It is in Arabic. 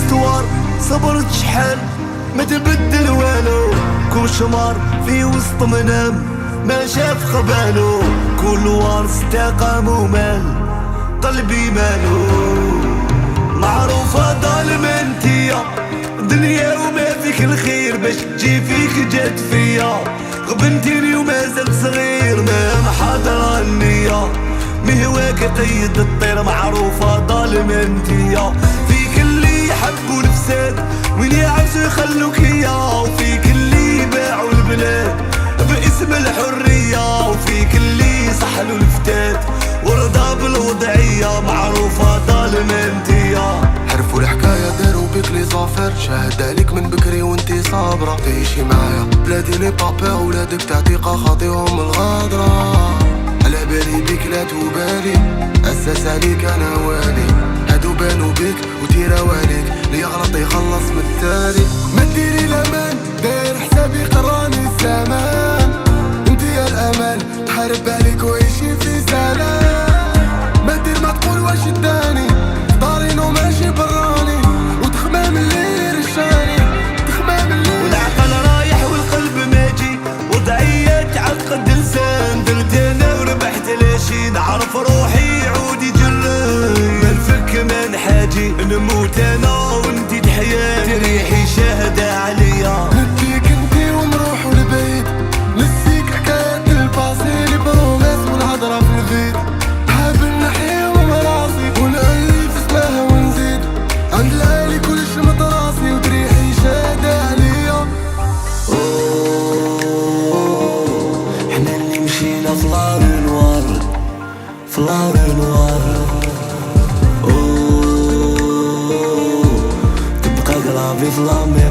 ليستوار صبرت شحال ما تبدل والو، كوشمار في وسط منام ما شاف قبالو، كل وار استقام ومال قلبي مالو. معروفة ظالم انتيا دنيا وما فيك الخير، باش تجي فيك جات فيا، غبنتيني وما زلت صغير ما محاضرة النية، مهواك قيد الطير. معروفة ظالم انتيا فيك اللي يحبوا الفساد وين يعرفوا يخلوك هي، وفيك اللي باعوا البلاد باسم الحرية، وفيك اللي صحلوا الفتات ورضا بالوضعية. معروفة ظالم انتيا حرفوا الحكاية داروا بيك لي زافير، شاهد عليك من بكري وانتي صابرة تعيشي معايا بلادي لي بابا، ولادك تعتيقة خاطيهم الغادرة، على بالي بيك لا توبالي أساس عليك أنا والي، هادو بانو بيك وتيراو عليك لي غلط يخلص من التالي. ما ديري الأمان داير حسابي قراني الزمان، انتي يا الأمان تحارب عليك وعيشي في سلام، ما دير ما تقول واش داني دارينو ماشي براني، وتخمام اللي رشاني تخمام اللي، والعقل رايح والقلب ماجي، وضعية تعقد لسان، درت انا وربحت لاشي، نعرف روحي عود يجري ما نفك ما نحاجي، نموت انا وانتي تحيا تريحي شاهدة عليا. نديك انتي ونروحو لبعيد، نسيك حكايات الباسي لي بروميس والهضرة في الفيد، حاب نحيهم راسي ونألف اسمها ونزيد، عند العالي كلش مطراسي وتريحي شاهدة عليا. حنا اللي مشينا في لارنوار في لارنوار، تبقى قلبي في لامي